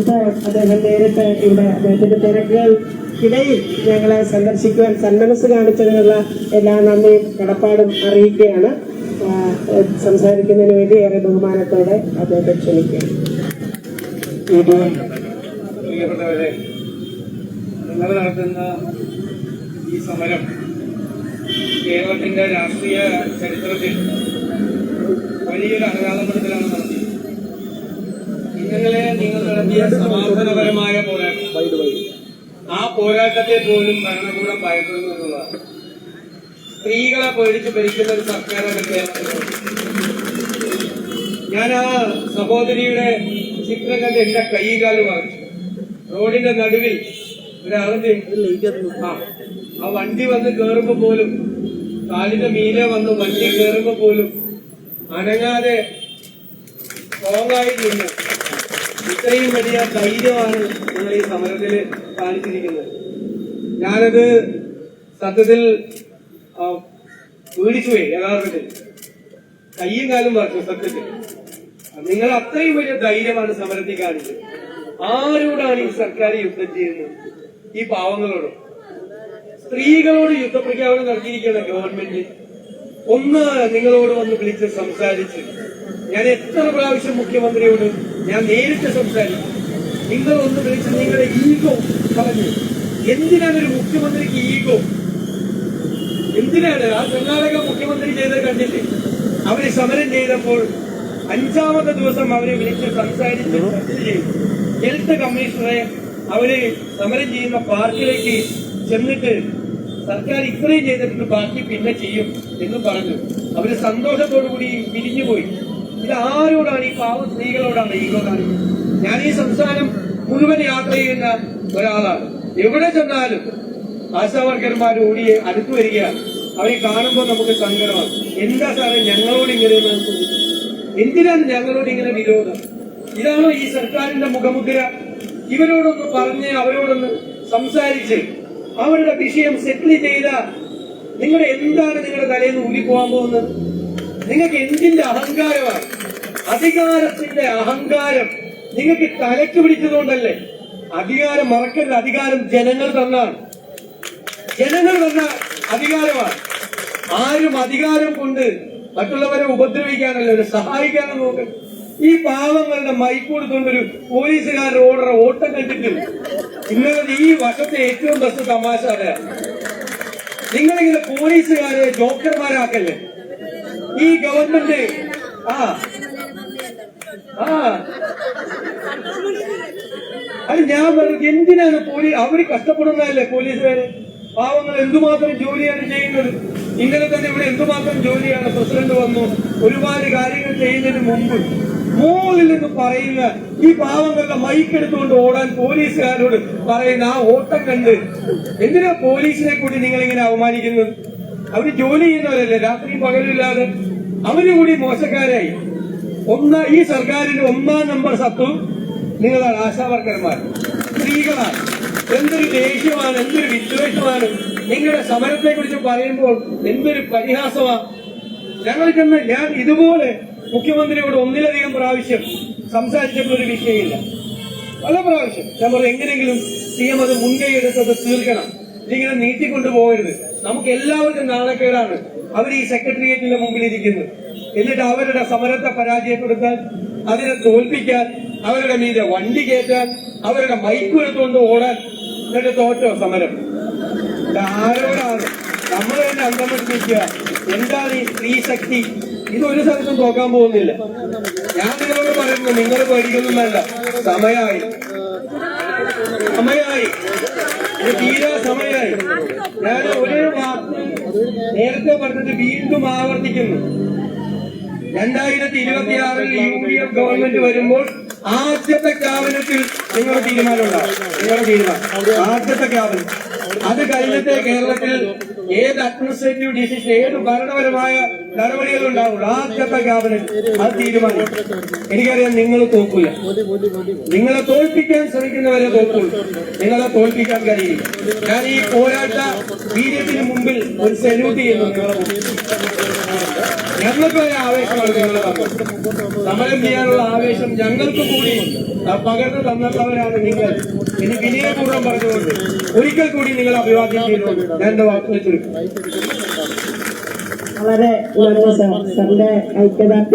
ഇപ്പോൾ അദ്ദേഹം നേരിട്ട് ഇവിടെ അദ്ദേഹത്തിന്റെ തിരക്കുകൾക്കിടയിൽ ഞങ്ങളെ സന്ദർശിക്കുവാൻ സന്മനസ് കാണിച്ചതിനുള്ള എല്ലാ നന്ദിയും കടപ്പാടും അറിയിക്കുകയാണ്. സംസാരിക്കുന്നതിന് വേണ്ടി ഏറെ ബഹുമാനത്തോടെ അദ്ദേഹത്തെ ക്ഷണിക്കുകയാണ്. പ്രിയപ്പെട്ടവരെ, നിങ്ങൾ നടത്തുന്ന ഈ സമരം കേരളത്തിന്റെ രാഷ്ട്രീയ ചരിത്രത്തിൽ വലിയൊരു അടയാളപ്പെടുത്തലാണ് നടത്തിയത്. ഇന്നലെ നിങ്ങൾ നടത്തിയ സമാധാനപരമായ പോരാട്ടം, ആ പോരാട്ടത്തെ പോലും ഭരണകൂടം ഭയപ്പെടുന്നു എന്നുള്ളതാണ്. സ്ത്രീകളെ പേടിച്ച് ഭരിക്കുന്ന ഒരു സർക്കാരാണ് കേരളത്തിൽ. ഞാൻ ആ സഹോദരിയുടെ ചിത്രം കണ്ട് എന്റെ കൈകാല് വാങ്ങിച്ചു. റോഡിന്റെ നടുവിൽ ഒരാളിന്റെ ആ വണ്ടി വന്ന് കയറുമ്പോ പോലും, കാലിന്റെ മീലെ വന്ന് വണ്ടി കയറുമ്പോ പോലും അനങ്ങാതെ സ്ട്രോങ്ങായി നിന്ന് ഇത്രയും വലിയ ധൈര്യമാണ് നിങ്ങൾ ഈ സമരത്തിൽ കാണിച്ചിരിക്കുന്നത്. ഞാനത് സത്യത്തിൽ പേടിച്ചുപോയി. യഥാർത്ഥത്തിൽ കയ്യും കാലും പറഞ്ഞു. സത്യത്തിൽ നിങ്ങൾ അത്രയും വലിയ ധൈര്യമാണ് സമരത്തിൽ കാണിച്ചത്. ആരോടാണ് ഈ സർക്കാർ യുദ്ധം ചെയ്യുന്നത്? ഈ പാവങ്ങളോട്, സ്ത്രീകളോട് യുദ്ധപ്രഖ്യാപനം നടത്തിയിരിക്കുന്ന ഗവൺമെന്റ് ഒന്ന് നിങ്ങളോട് വന്ന് വിളിച്ച് സംസാരിച്ച്, ഞാൻ എത്ര പ്രാവശ്യം മുഖ്യമന്ത്രിയോട് ഞാൻ നേരിട്ട് സംസാരിച്ചു, നിങ്ങളൊന്ന് വിളിച്ച് നിങ്ങളുടെ ഈഗോ പറഞ്ഞു. എന്തിനാണ് ഒരു മുഖ്യമന്ത്രിക്ക് ഈഗോ? എന്തിനാണ്? ആ കർണാടക മുഖ്യമന്ത്രി ചെയ്തത് കണ്ടില്ലേ? അവര് സമരം ചെയ്തപ്പോൾ 5ാമത്തെ ദിവസം അവരെ വിളിച്ച് സംസാരിച്ച് ചർച്ച ചെയ്തു. ഹെൽത്ത് കമ്മീഷണറെ അവര് സമരം ചെയ്യുന്ന പാർക്കിലേക്ക് ചെന്നിട്ട് സർക്കാർ ഇത്രയും ചെയ്തിട്ടുണ്ട്, ബാക്കി പിന്നെ ചെയ്യും എന്ന് പറഞ്ഞു. അവര് സന്തോഷത്തോടു കൂടി പിരിഞ്ഞുപോയി. ഇത് ആരോടാണ്? ഈ പാവ സ്ത്രീകളോടാണ് ഈഗോ കാണിക്കുന്നത്. ഞാൻ ഈ സംസ്ഥാനം മുഴുവൻ യാത്ര ചെയ്യുന്ന ഒരാളാണ്. എവിടെ ചെന്നാലും ആശാവർക്കർമാർ ഓടി അടുത്തു വരികയാണ്. അവരെ കാണുമ്പോൾ നമുക്ക് സങ്കടമാണ്. എന്താ സാറേ ഞങ്ങളോട് ഇങ്ങനെ? എന്തിനാണ് ഞങ്ങളോട് ഇങ്ങനെ വിരോധം? ഇതാണോ ഈ സർക്കാരിന്റെ മുഖമുദ്ര? ഇവരോടൊന്ന് പറഞ്ഞ് അവരോടൊന്ന് സംസാരിച്ച് അവരുടെ വിഷയം സെറ്റിൽ ചെയ്ത നിങ്ങളുടെ എന്താണ് നിങ്ങളുടെ തലയിൽ നിന്ന് ഊരിപ്പോകാൻ പോകുന്നത്? നിങ്ങൾക്ക് എന്തിന്റെ അഹങ്കാരമാണ്? അധികാരത്തിന്റെ അഹങ്കാരം നിങ്ങൾക്ക് തലയ്ക്ക് പിടിച്ചതുകൊണ്ടല്ലേ? അധികാരം മറക്കരുത്. അധികാരം ജനങ്ങൾ തന്നാണ്. ജനങ്ങൾ തന്ന അധികാരമാണ്. ആരും അധികാരം കൊണ്ട് മറ്റുള്ളവരെ ഉപദ്രവിക്കാനല്ല, സഹായിക്കാനും നോക്കണം. ഈ പാവങ്ങളുടെ മൈക്കൊടുത്തുകൊണ്ടൊരു പോലീസുകാരുടെ ഓട്ടം കണ്ടിട്ട് ഇന്നലെ ഈ വർഷത്തെ ഏറ്റവും ബസ് തമാശ അറിയാം. നിങ്ങളിങ്ങനെ പോലീസുകാരെ ജോക്കർമാരാക്കല്ലേ ഈ ഗവൺമെന്റ്? അത് ഞാൻ പറഞ്ഞു, എന്തിനാണ് അവര് കഷ്ടപ്പെടുന്നതല്ലേ പോലീസുകാര്? പാവങ്ങൾ എന്തുമാത്രം ജോലിയാണ് ചെയ്യുന്നത്. ഇന്നലെ തന്നെ ഇവിടെ എന്തുമാത്രം ജോലിയാണ്. പ്രസിഡന്റ് വന്നു, ഒരുപാട് കാര്യങ്ങൾ ചെയ്യുന്നതിന് മുമ്പ് മോളിൽ നിന്ന് പറയുന്ന ഈ പാവങ്ങളുടെ മൈക്കെടുത്തുകൊണ്ട് ഓടാൻ പോലീസുകാരോട് പറയുന്ന ആ ഓട്ടം കണ്ട് എന്തിനാ പോലീസിനെ കൂടി നിങ്ങളിങ്ങനെ അവമാനിക്കുന്നത്? അവര് ജോലി ചെയ്യുന്നവരല്ലേ, രാത്രിയും പകലില്ലാതെ. അവര് കൂടി മോശക്കാരായി. ഈ സർക്കാരിന്റെ 1ാം നമ്പർ ശത്രു നിങ്ങളാണ്, ആശാവർക്കർമാർ, സ്ത്രീകളാണ്. എന്തൊരു ദേഷ്യമാണ്, എന്തൊരു വിദ്വേഷമാണ്. നിങ്ങളുടെ സമരത്തെ കുറിച്ച് പറയുമ്പോൾ എന്തൊരു പരിഹാസമാണ്. ഞാൻ ഇതുപോലെ മുഖ്യമന്ത്രിയോട് ഒന്നിലധികം പ്രാവശ്യം സംസാരിച്ചപ്പോൾ ഒരു വിഷയമില്ല. പല പ്രാവശ്യം ഞാൻ പറഞ്ഞു, എങ്ങനെയെങ്കിലും CM അത് മുൻകൈ എടുത്തത് തീർക്കണം, ഇതിങ്ങനെ നീട്ടിക്കൊണ്ടു പോകരുത്. നമുക്ക് എല്ലാവർക്കും നാണക്കേടാണ് അവർ ഈ സെക്രട്ടേറിയറ്റിന്റെ മുമ്പിൽ ഇരിക്കുന്നത്. എന്നിട്ട് അവരുടെ സമരത്തെ പരാജയപ്പെടുത്താൻ, അതിനെ തോൽപ്പിക്കാൻ, അവരുടെ മീതെ വണ്ടി കയറ്റാൻ, അവരുടെ മൈക്ക് എടുത്തുകൊണ്ട് ഓടാൻ. എന്നിട്ട് തോറ്റോ സമരം? ആരോടാണ്? നമ്മൾ തന്നെ അന്തം വിട്ട് എന്താണ് ഈ സ്ത്രീ ശക്തി? ഇതൊരു സ്ഥലത്തും തോക്കാൻ പോകുന്നില്ല. ഞാൻ നിങ്ങളോട് പറയുന്നു, നിങ്ങൾ പേടിക്കൊന്നും വേണ്ട. സമയമായി, ഇത് തീരാ സമയമായി. ഞാൻ ഒരേ വാക്ക് നേരത്തെ പറഞ്ഞത് വീണ്ടും ആവർത്തിക്കുന്നു. 2026 UDF ഗവൺമെന്റ് വരുമ്പോൾ ആദ്യത്തെ ക്യാബിനറ്റിൽ നിങ്ങളുടെ തീരുമാനമുണ്ടാവും. ആദ്യത്തെ ക്യാബിനറ്റ്. അത് കഴിഞ്ഞിട്ട് കേരളത്തിൽ ഏത് അഡ്മിനിസ്ട്രേറ്റീവ് ഡിസിഷൻ, ഏത് ഭരണപരമായ നടപടികളുണ്ടാവുള്ളൂ. ആദ്യത്തെ ക്യാബിനറ്റ് അത് തീരുമാനം. എനിക്കറിയാം നിങ്ങൾ തോക്കൂല. നിങ്ങളെ തോൽപ്പിക്കാൻ ശ്രമിക്കുന്നവരെ തോക്കുള്ളൂ. നിങ്ങളെ തോൽപ്പിക്കാൻ കഴിയില്ല. ഞാൻ ഈ പോരാട്ട വീര്യത്തിന് മുമ്പിൽ ഒരു സല്യൂട്ട് ചെയ്യുന്നു നിങ്ങളെ. ഞങ്ങൾക്ക് ഒരു ആവേശമാണ് നിങ്ങൾ തന്നത്. സമരം ചെയ്യാനുള്ള ആവേശം ഞങ്ങൾക്ക് കൂടി പകർന്നു തന്നിട്ടുള്ളവരാണ് നിങ്ങൾ. ഇനി വിനയപൂർവ്വം പറഞ്ഞുകൊണ്ട് ഒരിക്കൽ കൂടി നിങ്ങൾ അഭിവാദ്യം ചെയ്തുകൊണ്ട് ഞാൻ എന്റെ വാക്കുകൾ ചുരുക്കും. വളരെ നന്ദി സാർ. സാറിന്റെ ഐക്യദാർഢ്യം